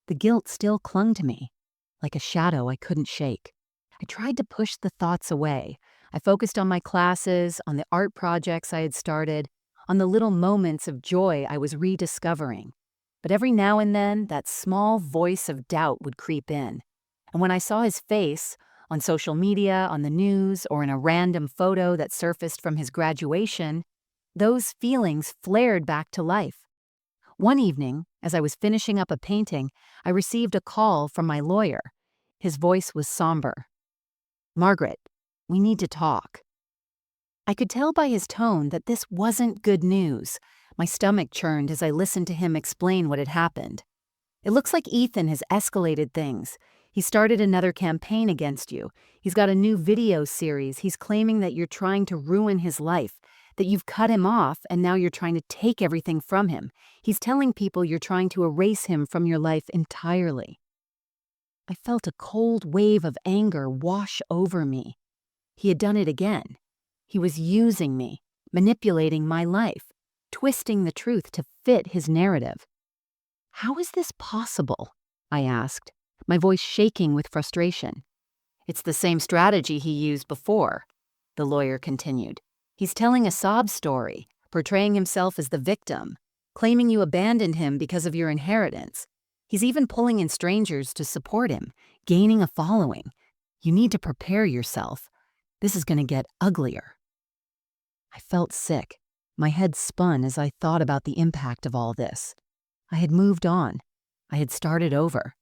the guilt still clung to me, like a shadow I couldn't shake. I tried to push the thoughts away. I focused on my classes, on the art projects I had started, on the little moments of joy I was rediscovering. But every now and then, that small voice of doubt would creep in. And when I saw his face, on social media, on the news, or in a random photo that surfaced from his graduation, those feelings flared back to life. One evening, as I was finishing up a painting, I received a call from my lawyer. His voice was somber. "Margaret, we need to talk." I could tell by his tone that this wasn't good news. My stomach churned as I listened to him explain what had happened. "It looks like Ethan has escalated things. He started another campaign against you. He's got a new video series. He's claiming that you're trying to ruin his life, that you've cut him off and now you're trying to take everything from him. He's telling people you're trying to erase him from your life entirely." I felt a cold wave of anger wash over me. He had done it again. He was using me, manipulating my life, twisting the truth to fit his narrative. "How is this possible?" I asked, my voice shaking with frustration. "It's the same strategy he used before," the lawyer continued. "He's telling a sob story, portraying himself as the victim, claiming you abandoned him because of your inheritance. He's even pulling in strangers to support him, gaining a following. You need to prepare yourself. This is going to get uglier." I felt sick. My head spun as I thought about the impact of all this. I had moved on. I had started over.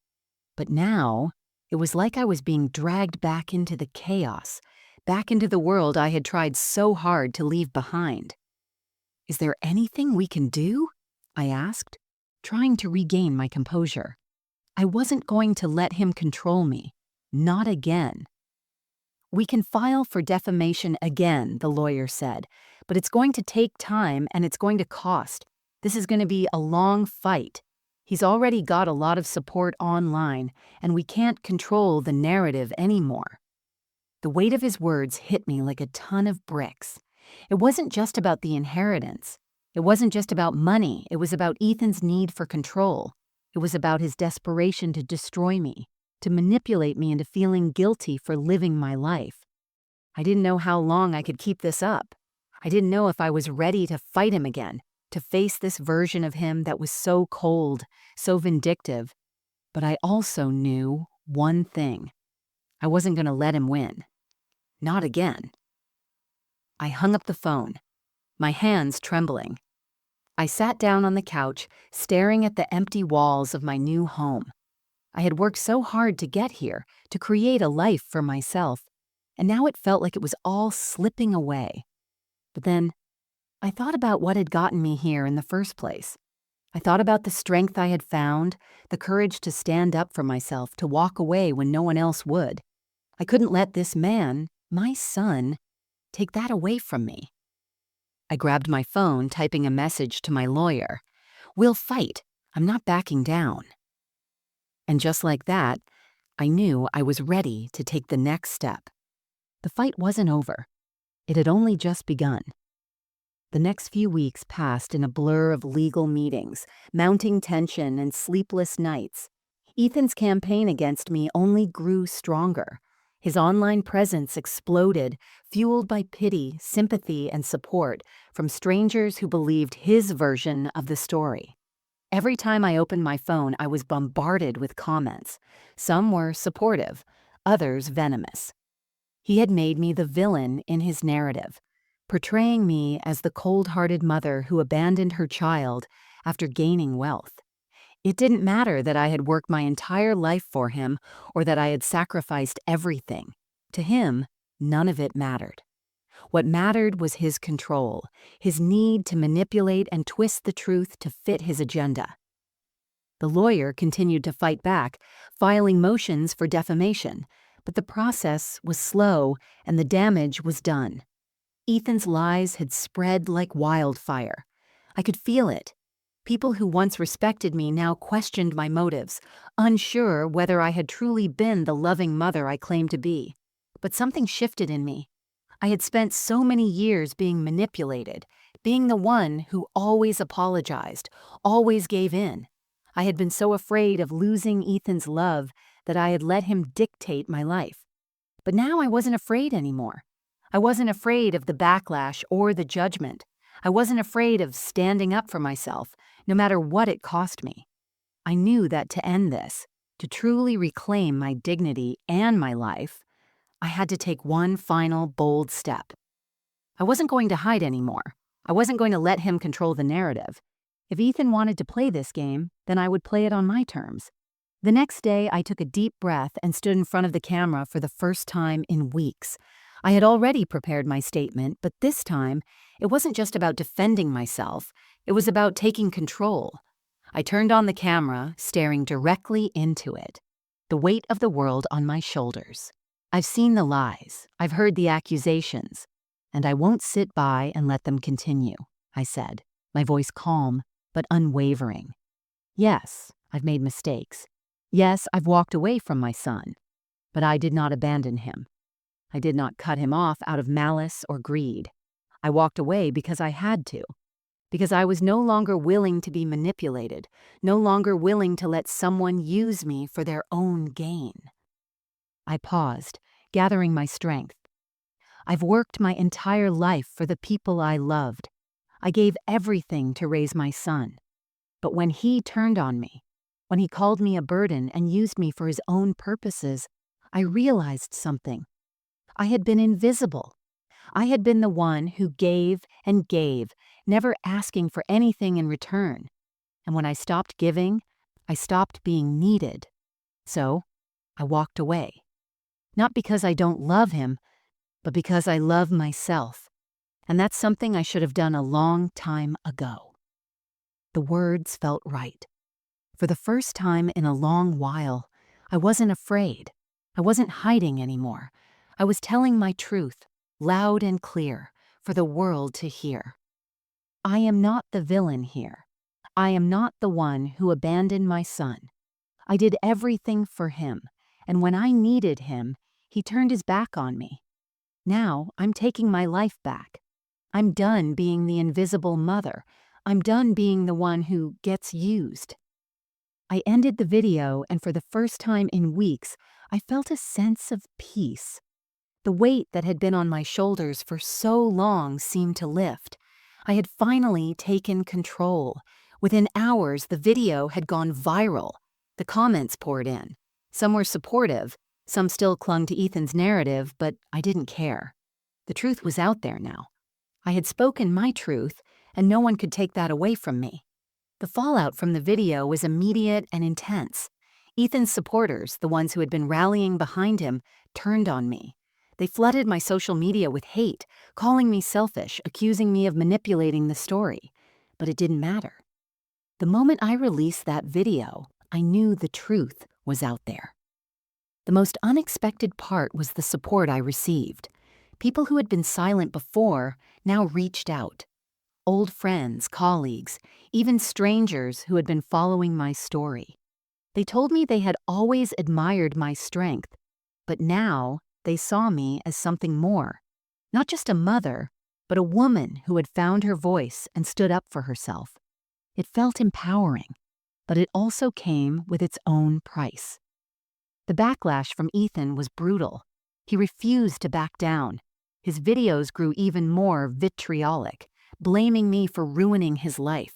But now, it was like I was being dragged back into the chaos, back into the world I had tried so hard to leave behind. "Is there anything we can do?" I asked, trying to regain my composure. I wasn't going to let him control me. Not again. "We can file for defamation again," the lawyer said, "but it's going to take time and it's going to cost. This is going to be a long fight. He's already got a lot of support online, and we can't control the narrative anymore." The weight of his words hit me like a ton of bricks. It wasn't just about the inheritance. It wasn't just about money. It was about Ethan's need for control. It was about his desperation to destroy me, to manipulate me into feeling guilty for living my life. I didn't know how long I could keep this up. I didn't know if I was ready to fight him again, to face this version of him that was so cold, so vindictive. But I also knew one thing. I wasn't going to let him win. Not again. I hung up the phone, my hands trembling. I sat down on the couch, staring at the empty walls of my new home. I had worked so hard to get here, to create a life for myself, and now it felt like it was all slipping away. But then, I thought about what had gotten me here in the first place. I thought about the strength I had found, the courage to stand up for myself, to walk away when no one else would. I couldn't let this man, my son, take that away from me. I grabbed my phone, typing a message to my lawyer. "We'll fight. I'm not backing down." And just like that, I knew I was ready to take the next step. The fight wasn't over. It had only just begun. The next few weeks passed in a blur of legal meetings, mounting tension, and sleepless nights. Ethan's campaign against me only grew stronger. His online presence exploded, fueled by pity, sympathy, and support from strangers who believed his version of the story. Every time I opened my phone, I was bombarded with comments. Some were supportive, others venomous. He had made me the villain in his narrative, portraying me as the cold-hearted mother who abandoned her child after gaining wealth. It didn't matter that I had worked my entire life for him or that I had sacrificed everything. To him, none of it mattered. What mattered was his control, his need to manipulate and twist the truth to fit his agenda. The lawyer continued to fight back, filing motions for defamation, but the process was slow and the damage was done. Ethan's lies had spread like wildfire. I could feel it. People who once respected me now questioned my motives, unsure whether I had truly been the loving mother I claimed to be. But something shifted in me. I had spent so many years being manipulated, being the one who always apologized, always gave in. I had been so afraid of losing Ethan's love that I had let him dictate my life. But now I wasn't afraid anymore. I wasn't afraid of the backlash or the judgment. I wasn't afraid of standing up for myself, no matter what it cost me. I knew that to end this, to truly reclaim my dignity and my life, I had to take one final bold step. I wasn't going to hide anymore. I wasn't going to let him control the narrative. If Ethan wanted to play this game, then I would play it on my terms. The next day, I took a deep breath and stood in front of the camera for the first time in weeks. I had already prepared my statement, but this time, it wasn't just about defending myself, it was about taking control. I turned on the camera, staring directly into it. The weight of the world on my shoulders. I've seen the lies, I've heard the accusations, and I won't sit by and let them continue, I said, my voice calm but unwavering. Yes, I've made mistakes. Yes, I've walked away from my son, but I did not abandon him. I did not cut him off out of malice or greed. I walked away because I had to, because I was no longer willing to be manipulated, no longer willing to let someone use me for their own gain. I paused, gathering my strength. I've worked my entire life for the people I loved. I gave everything to raise my son. But when he turned on me, when he called me a burden and used me for his own purposes, I realized something. I had been invisible. I had been the one who gave and gave, never asking for anything in return. And when I stopped giving, I stopped being needed. So, I walked away. Not because I don't love him, but because I love myself. And that's something I should have done a long time ago. The words felt right. For the first time in a long while, I wasn't afraid. I wasn't hiding anymore. I was telling my truth, loud and clear, for the world to hear. I am not the villain here. I am not the one who abandoned my son. I did everything for him, and when I needed him, he turned his back on me. Now I'm taking my life back. I'm done being the invisible mother. I'm done being the one who gets used. I ended the video, and for the first time in weeks, I felt a sense of peace. The weight that had been on my shoulders for so long seemed to lift. I had finally taken control. Within hours, the video had gone viral. The comments poured in. Some were supportive, some still clung to Ethan's narrative, but I didn't care. The truth was out there now. I had spoken my truth, and no one could take that away from me. The fallout from the video was immediate and intense. Ethan's supporters, the ones who had been rallying behind him, turned on me. They flooded my social media with hate, calling me selfish, accusing me of manipulating the story. But it didn't matter. The moment I released that video, I knew the truth was out there. The most unexpected part was the support I received. People who had been silent before now reached out. Old friends, colleagues, even strangers who had been following my story. They told me they had always admired my strength, but now they saw me as something more. Not just a mother, but a woman who had found her voice and stood up for herself. It felt empowering, but it also came with its own price. The backlash from Ethan was brutal. He refused to back down. His videos grew even more vitriolic, blaming me for ruining his life.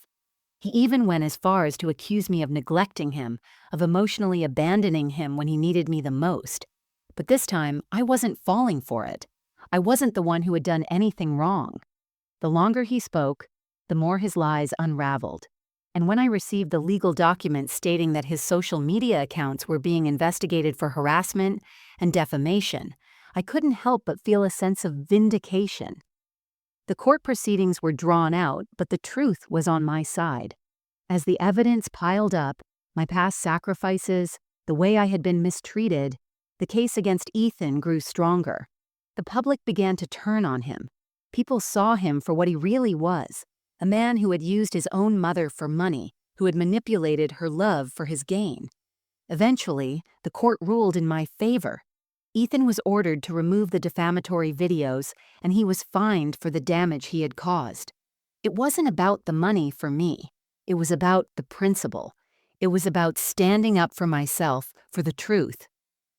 He even went as far as to accuse me of neglecting him, of emotionally abandoning him when he needed me the most. But this time, I wasn't falling for it. I wasn't the one who had done anything wrong. The longer he spoke, the more his lies unraveled. And when I received the legal documents stating that his social media accounts were being investigated for harassment and defamation, I couldn't help but feel a sense of vindication. The court proceedings were drawn out, but the truth was on my side. As the evidence piled up, my past sacrifices, the way I had been mistreated, the case against Ethan grew stronger. The public began to turn on him. People saw him for what he really was, a man who had used his own mother for money, who had manipulated her love for his gain. Eventually, the court ruled in my favor. Ethan was ordered to remove the defamatory videos, and he was fined for the damage he had caused. It wasn't about the money for me. It was about the principle. It was about standing up for myself, for the truth.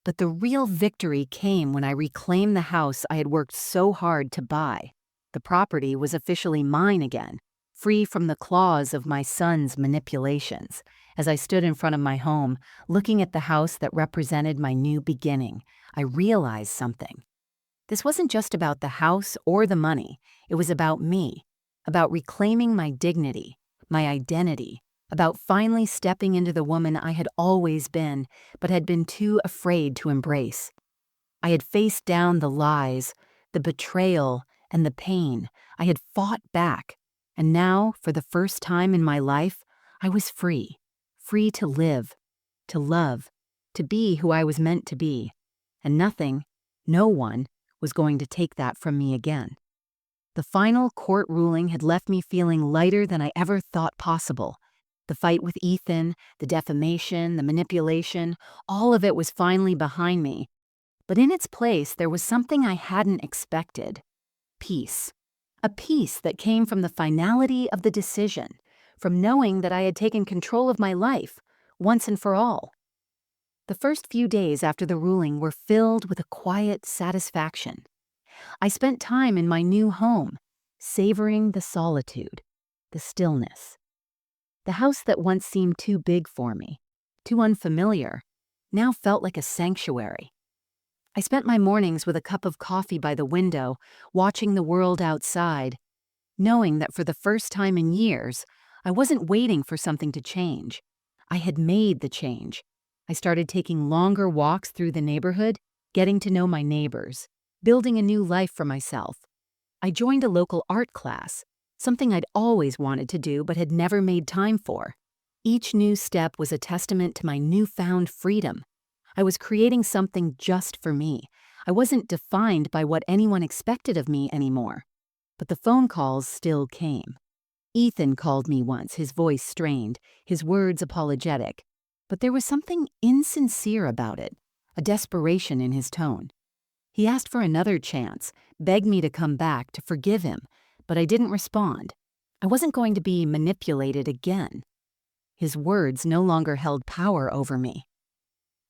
But the real victory came when I reclaimed the house I had worked so hard to buy. The property was officially mine again, free from the claws of my son's manipulations. As I stood in front of my home, looking at the house that represented my new beginning, I realized something. This wasn't just about the house or the money. It was about me, about reclaiming my dignity, my identity, about finally stepping into the woman I had always been, but had been too afraid to embrace. I had faced down the lies, the betrayal, and the pain. I had fought back, and now, for the first time in my life, I was free. Free to live, to love, to be who I was meant to be. And nothing, no one, was going to take that from me again. The final court ruling had left me feeling lighter than I ever thought possible. The fight with Ethan, the defamation, the manipulation, all of it was finally behind me. But in its place, there was something I hadn't expected. Peace. A peace that came from the finality of the decision, from knowing that I had taken control of my life, once and for all. The first few days after the ruling were filled with a quiet satisfaction. I spent time in my new home, savoring the solitude, the stillness. The house that once seemed too big for me, too unfamiliar, now felt like a sanctuary. I spent my mornings with a cup of coffee by the window, watching the world outside, knowing that for the first time in years, I wasn't waiting for something to change. I had made the change. I started taking longer walks through the neighborhood, getting to know my neighbors, building a new life for myself. I joined a local art class, something I'd always wanted to do but had never made time for. Each new step was a testament to my newfound freedom. I was creating something just for me. I wasn't defined by what anyone expected of me anymore. But the phone calls still came. Ethan called me once, his voice strained, his words apologetic. But there was something insincere about it, a desperation in his tone. He asked for another chance, begged me to come back, to forgive him, but I didn't respond. I wasn't going to be manipulated again. His words no longer held power over me.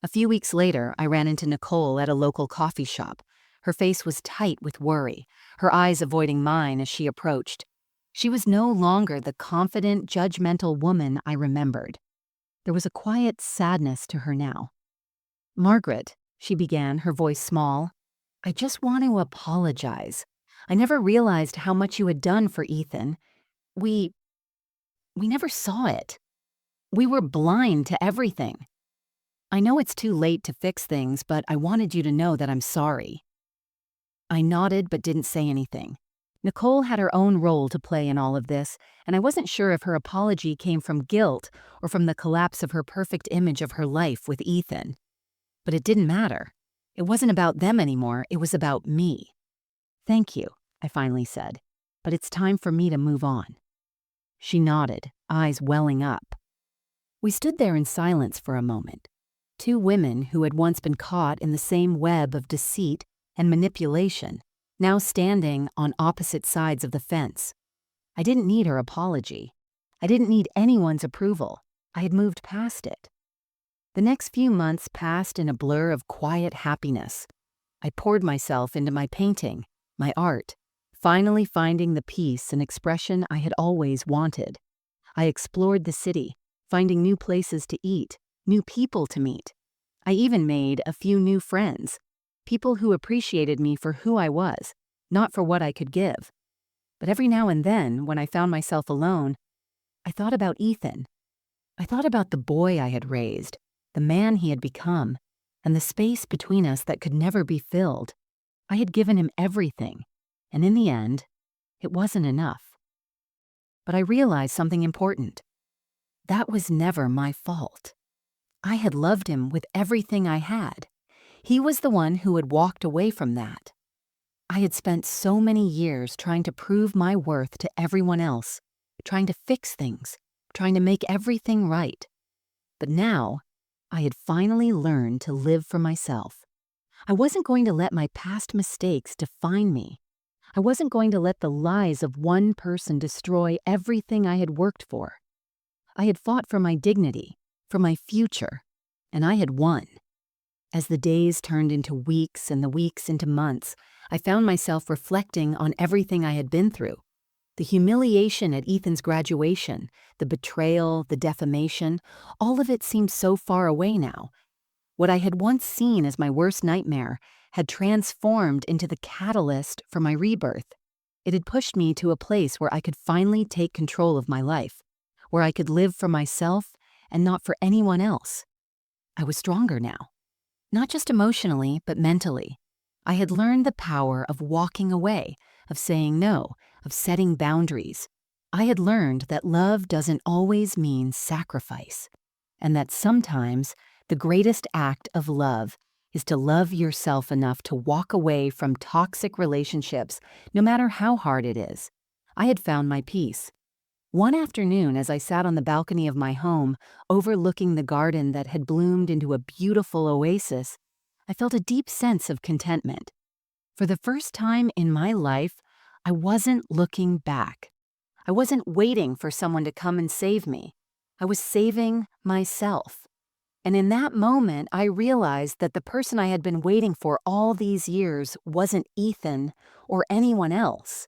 A few weeks later, I ran into Nicole at a local coffee shop. Her face was tight with worry, her eyes avoiding mine as she approached. She was no longer the confident, judgmental woman I remembered. There was a quiet sadness to her now. "Margaret," she began, her voice small, "I just want to apologize. I never realized how much you had done for Ethan. We never saw it. We were blind to everything. I know it's too late to fix things, but I wanted you to know that I'm sorry." I nodded but didn't say anything. Nicole had her own role to play in all of this, and I wasn't sure if her apology came from guilt or from the collapse of her perfect image of her life with Ethan. But it didn't matter. It wasn't about them anymore, it was about me. "Thank you," I finally said, "but it's time for me to move on." She nodded, eyes welling up. We stood there in silence for a moment. Two women who had once been caught in the same web of deceit and manipulation, now standing on opposite sides of the fence. I didn't need her apology. I didn't need anyone's approval. I had moved past it. The next few months passed in a blur of quiet happiness. I poured myself into my painting, my art, finally finding the peace and expression I had always wanted. I explored the city, finding new places to eat, new people to meet. I even made a few new friends, people who appreciated me for who I was, not for what I could give. But every now and then, when I found myself alone, I thought about Ethan. I thought about the boy I had raised, the man he had become, and the space between us that could never be filled. I had given him everything, and in the end, it wasn't enough. But I realized something important. That was never my fault. I had loved him with everything I had. He was the one who had walked away from that. I had spent so many years trying to prove my worth to everyone else, trying to fix things, trying to make everything right. But now, I had finally learned to live for myself. I wasn't going to let my past mistakes define me. I wasn't going to let the lies of one person destroy everything I had worked for. I had fought for my dignity, for my future, and I had won. As the days turned into weeks and the weeks into months, I found myself reflecting on everything I had been through. The humiliation at Ethan's graduation, the betrayal, the defamation, all of it seemed so far away now. What I had once seen as my worst nightmare had transformed into the catalyst for my rebirth. It had pushed me to a place where I could finally take control of my life, where I could live for myself and not for anyone else. I was stronger now, not just emotionally, but mentally. I had learned the power of walking away, of saying no, of setting boundaries. I had learned that love doesn't always mean sacrifice, and that sometimes the greatest act of love is to love yourself enough to walk away from toxic relationships, no matter how hard it is. I had found my peace. One afternoon, as I sat on the balcony of my home, overlooking the garden that had bloomed into a beautiful oasis, I felt a deep sense of contentment. For the first time in my life, I wasn't looking back. I wasn't waiting for someone to come and save me. I was saving myself. And in that moment, I realized that the person I had been waiting for all these years wasn't Ethan or anyone else.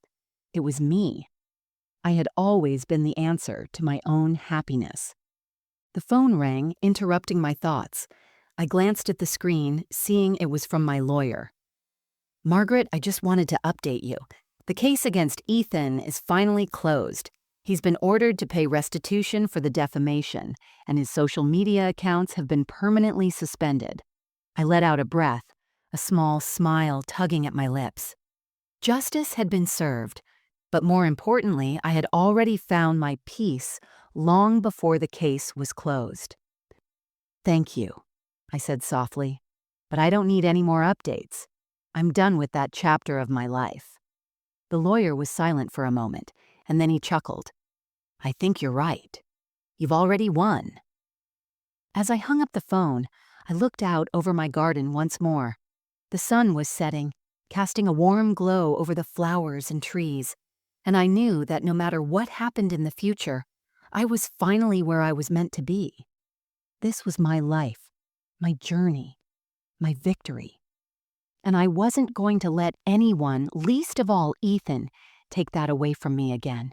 It was me. I had always been the answer to my own happiness. The phone rang, interrupting my thoughts. I glanced at the screen, seeing it was from my lawyer. "Margaret, I just wanted to update you. The case against Ethan is finally closed. He's been ordered to pay restitution for the defamation, and his social media accounts have been permanently suspended." I let out a breath, a small smile tugging at my lips. Justice had been served, but more importantly, I had already found my peace long before the case was closed. "Thank you," I said softly, "but I don't need any more updates. I'm done with that chapter of my life." The lawyer was silent for a moment, and then he chuckled. "I think you're right. You've already won." As I hung up the phone, I looked out over my garden once more. The sun was setting, casting a warm glow over the flowers and trees, and I knew that no matter what happened in the future, I was finally where I was meant to be. This was my life, my journey, my victory. And I wasn't going to let anyone, least of all Ethan, take that away from me again.